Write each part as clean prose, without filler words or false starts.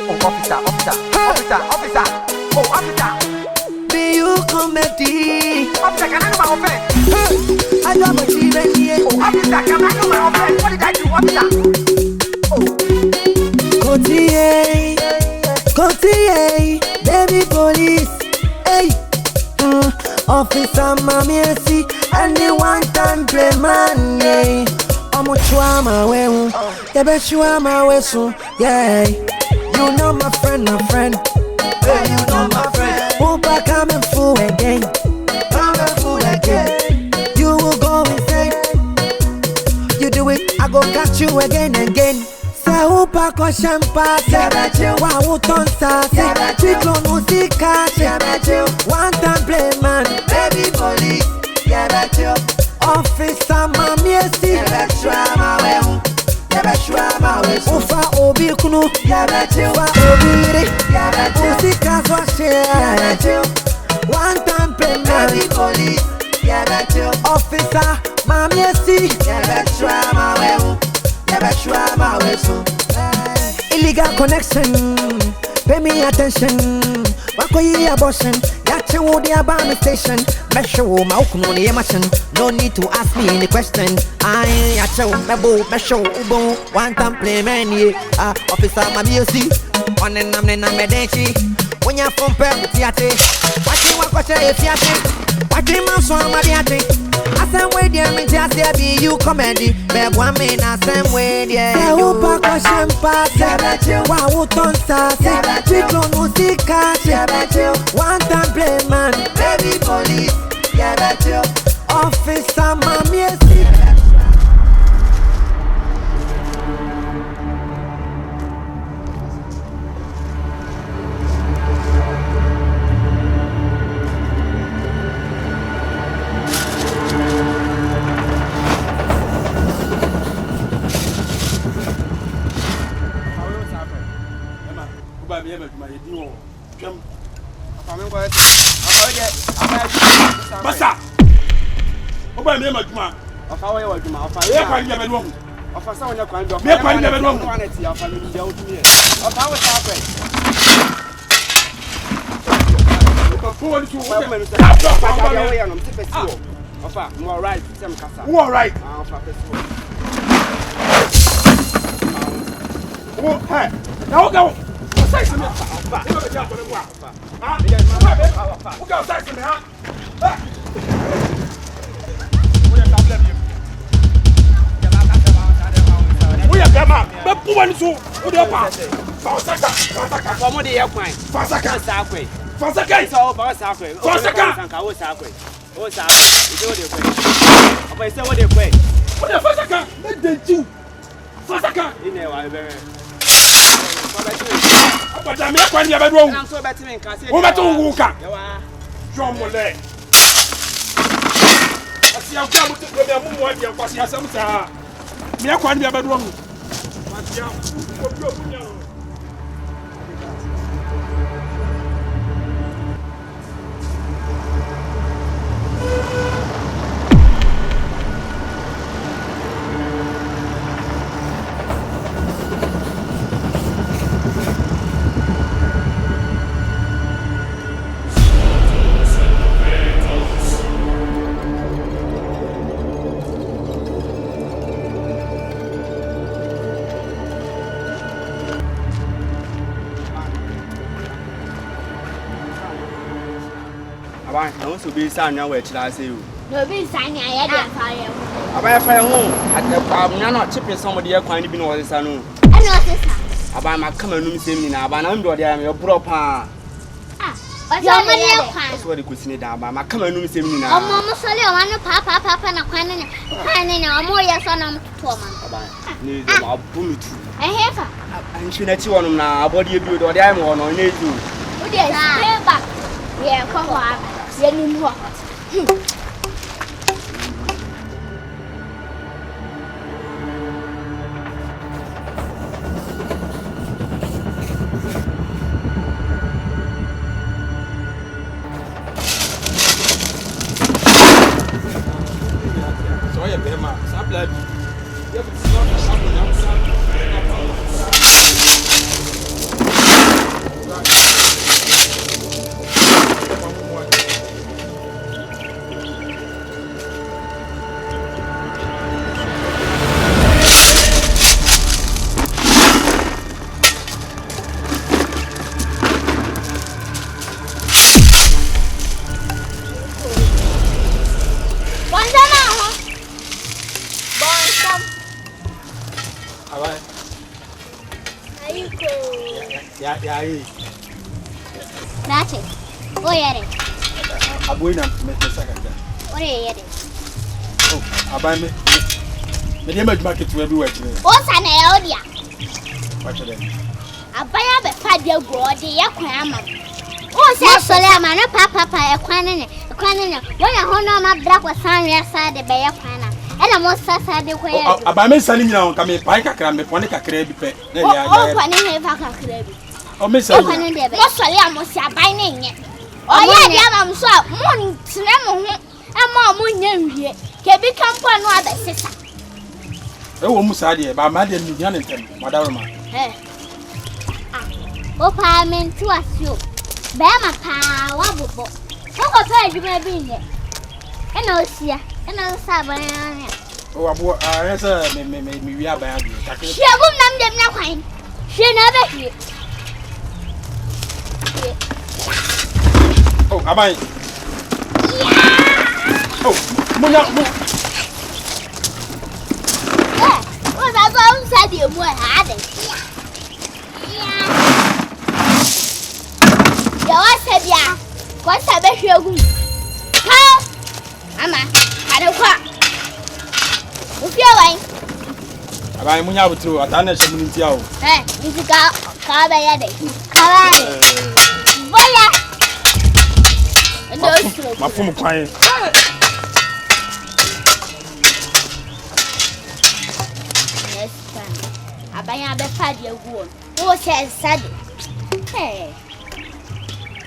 Oh, officer. Oh, officer. Be you comedy. Officer, can I know my offense? I got my children here. Oh, officer, can I know my offense? What did I do, officer? Oh. Kokotii, baby police. Hey, officer, mommy, see, and the one time Playman. Yeah, I'm a trauma way. Yeah, bet you are my way soon. Yeah, you know my friend. Hey, you know my friend. Opa coming full again. You will go insane. You do it, I go catch you again and again. Say Opa ko champa, wa utonsa, chiklo musika, one time Playman, baby police, officer mami esi, ufa obi kunu, ufa obi re, musika swashe, one time Playman, baby police, officer mami esi, illegal connection, pay me attention. Wakoyi abortion, yache wo the abami station. Make sure my okuno ni emission. No need to ask me any question. I yache wo mebo, make sure ubo. One time Playman ye. Officer mami osi, one nam medenchi. When you from Perth, tiate. Wachi wakoche efiate. Wachi manso amadiate. Same way there, me just say be you comedy. Beg one man, same way there. Say upa ko champa, wa utonsa, chiklo musika, one time Playman, baby police, officer mami esi. Basa! Oba me maduma. Afa wo ye waduma. Afa ye kwa ni be do. Afa sa wonya kwa ndo. Me kwa ni be do. Afa na ti afa ni dia otumi. Afa wo sa afa. Ko ko ni tu. Afa me sa. Afa ya wo ya no mti pesi wo. Afa, you all right? Sem kasa. You all right? Afa pesi wo. Oh, hey. Now go. Say to me. Afa. You be just for the wa. Afa. Ah, afa. Who go say to me, huh? We are Gama, but Puan so, who they are? Fasaka, for more the airplane. Fasaka, Sakwe. Fasaka, so Fasaka, Fasaka, oh, Sakwe, oh, I say what they play. What the Fasaka? Let them do. Fasaka, in there, I very. But I'm not quite near bedroom. I'm so better than Cassie. Who better who can? John Molet. I see how come to the moon, your Cassia Samsa. Me, I can't be a bedroom. I want to be son now, which I say you. No, be signing. I had fire. I buy home at the farm. You're not chipping somebody else, can't be no other son. I know this. I buy my common same now, but I'm doing your proper. Ah, what's your money? That's what you could see down by my common same now. Oh, Mamma Sally, I want papa, and a cannon, or more yes on to woman. I'll boom it. I have her. And she let you on now, body you do, or I'm on need to. Oh, yes, back. Yeah, come on. Let me walk. So I am Bema, Sabla. You have Yeah. That's it. Oh, yeah. I'm going to make a second. What are you? Oh, I buy me. The image market to everywhere today. What's an idea? What's it? I buy a fabio body, a crammer. Oh, says Solomon, a papa, a quanin, when I honor my black was found outside the bay of Hannah, and I most sad the way. I buy me selling now, come in Pike, I can make one crabby pet. Oh, one in a crabby. Oh, Miss Solomon, I must have binding it. Oh, yeah, I'm so morning, slam, and more moon here. Can become one other sister. Oh, Musadia, by Madame Janatan, Madame. Oh, I meant to ask you. Bama power. Oh, you may be here. And I'll see ya. And I'll say, oh, I answer me, we are bad. She won't name them now. Fine. She never here. Oh, am I? Oh, Muna. What about said you were having? I said, yeah. What's a bit of you? How? Amma, I don't quack. If you're away, I Munya to a Tana Community. eh, you go, Caballade. Caballade. Voya. And those my phone quiet. Yes, fine. I buy a bed your wood. Who says sad? Hey.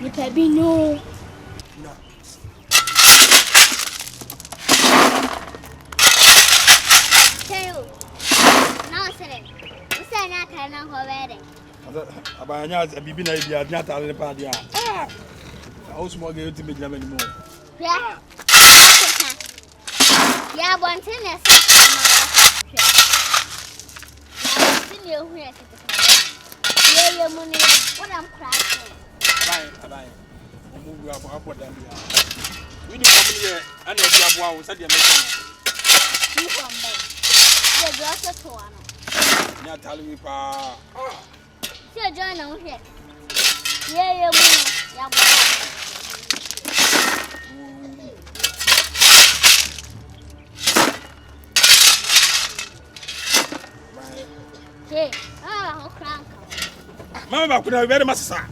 You can be no. No, sir. You say not turn on her wedding. Abanya, a baby, I be not a party. I also want to be anymore. Yeah. Yeah, one thing is. Yeah, money. What I'm crashing. Bye. Move you up them. We need to be here and the Abuan said, You come back. The daughter to one. Not telling me, Pa. See, join on here. Yeah, okay. Oh, crank. Mamma could have very much, sir.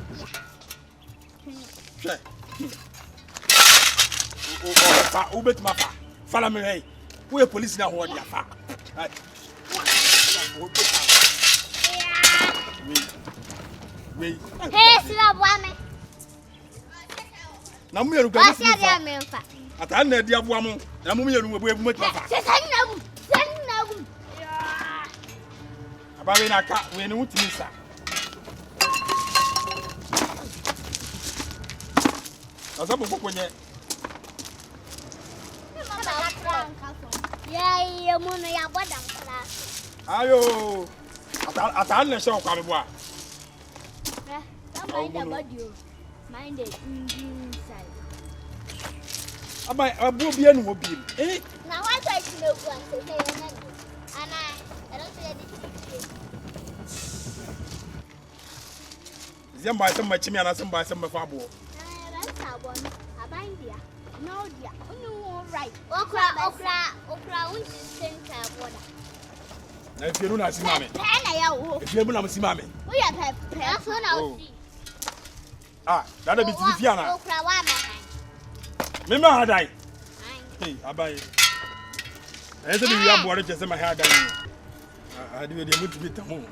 Oh, bet my fa. Follow me, hey. We're police now, what you fa. Wait. Hey, slap woman. Now, we are going to see at the end of the woman. And we are going to make my fa. About in a cat, we know what you say. As a book when you. Yeah, money, I want them. Ayo, at the show, come on. Mind about you. Mind it inside. I will be and will be. Eh? Now I try to know what to say, and I don't say anything. By some my chimney and some by some fabo. That's our one. I bind ya. No, dear. No, right. Okra, which center water. If you don't see mammy, if you don't see mammy, we are that's what I'll see. Ah, that'll be Fiana. Okra, why Remember how I die? Hey, I buy it. I said, we have water just in my hair dying. I do it to be the moon.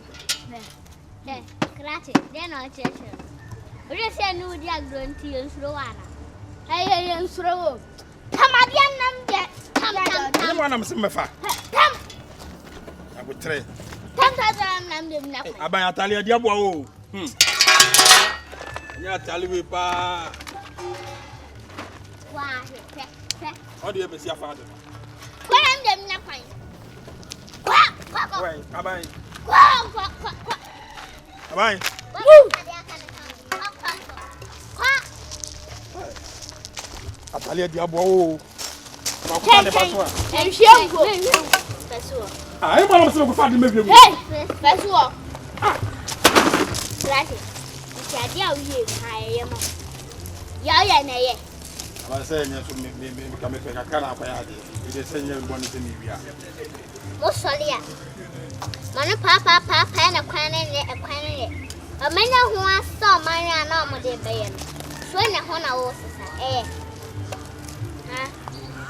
Then, gratis, then I'll check it. We just say no, dear, don't you slow. I am slow. Come on, young, come on, I'm some fat. Come. I would try. I buy a talia diabo. Yeah, tell me, Pa. How do you ever see your father? When I'm them not fine. Wait, I buy. Bye. Atalia diabo. And she I am going to go find the movie. Hey, that's what. Friday. It's a deal you hire him. Yeah. I say, yes, me come a canapa. It is saying you're going to Nivea. Most solia. Mana papa, and a quanin. A man who wants so many are normal day bayan. Swing a honor horses, eh?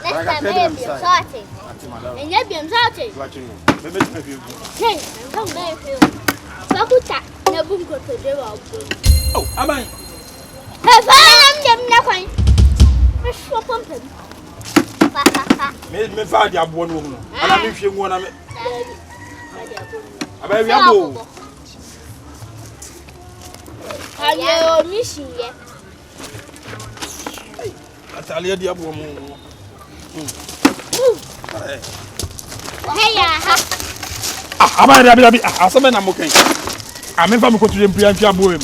Let's have baby sorting. And you'll be sorting. Watching you. Hey, don't make you. Babuta, no boom go to the world. Oh, am I? I'm nothing. So pumping. Me find you one woman. And I'm if you want to. I baby, I'm are you missing yet? I tell you, the woman. Hey, I'm a some I'm okay. I'm in from Kokotii and Priya Boy.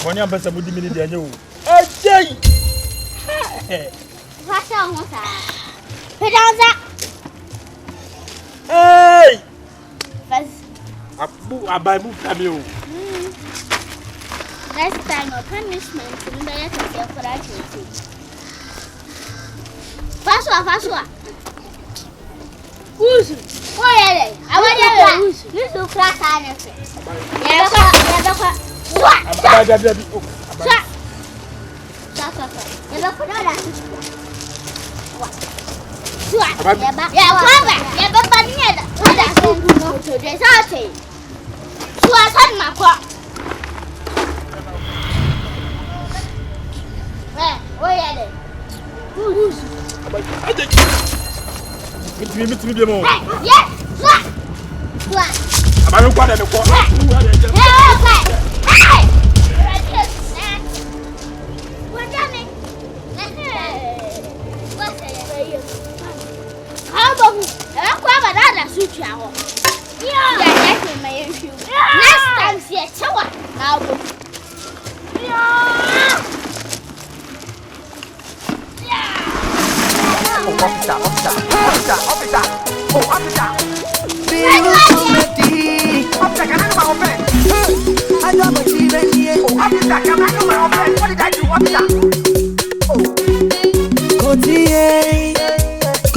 When you're better, would you mean the new? What's on that? Hey! I buy book cameo. Next time, no punishment in the letter for that. Fast. Who's? Why I want you to crack on it.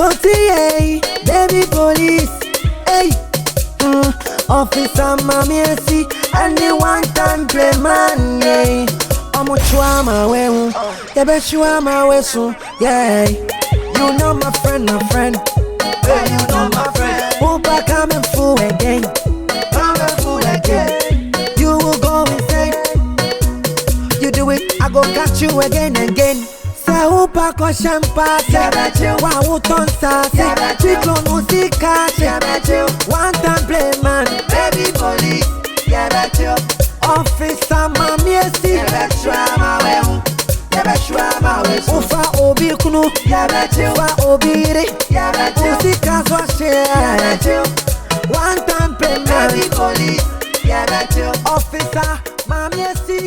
Kokotii, baby police, hey, officer mommy see, anyone can play man, hey. I'm a trauma, well, yeah, bet you are my whistle, yeah. You know my friend, hey, you know my friend. Opa coming full again, You will go insane. You do it, I go catch you again and again. Upa ko champa, wa utonsa, chiklo musika, one time Playman, baby police, officer mami esi, ufa obi kunu, ufa obiri, musika swashe, one time Playman, baby police, officer mami esi,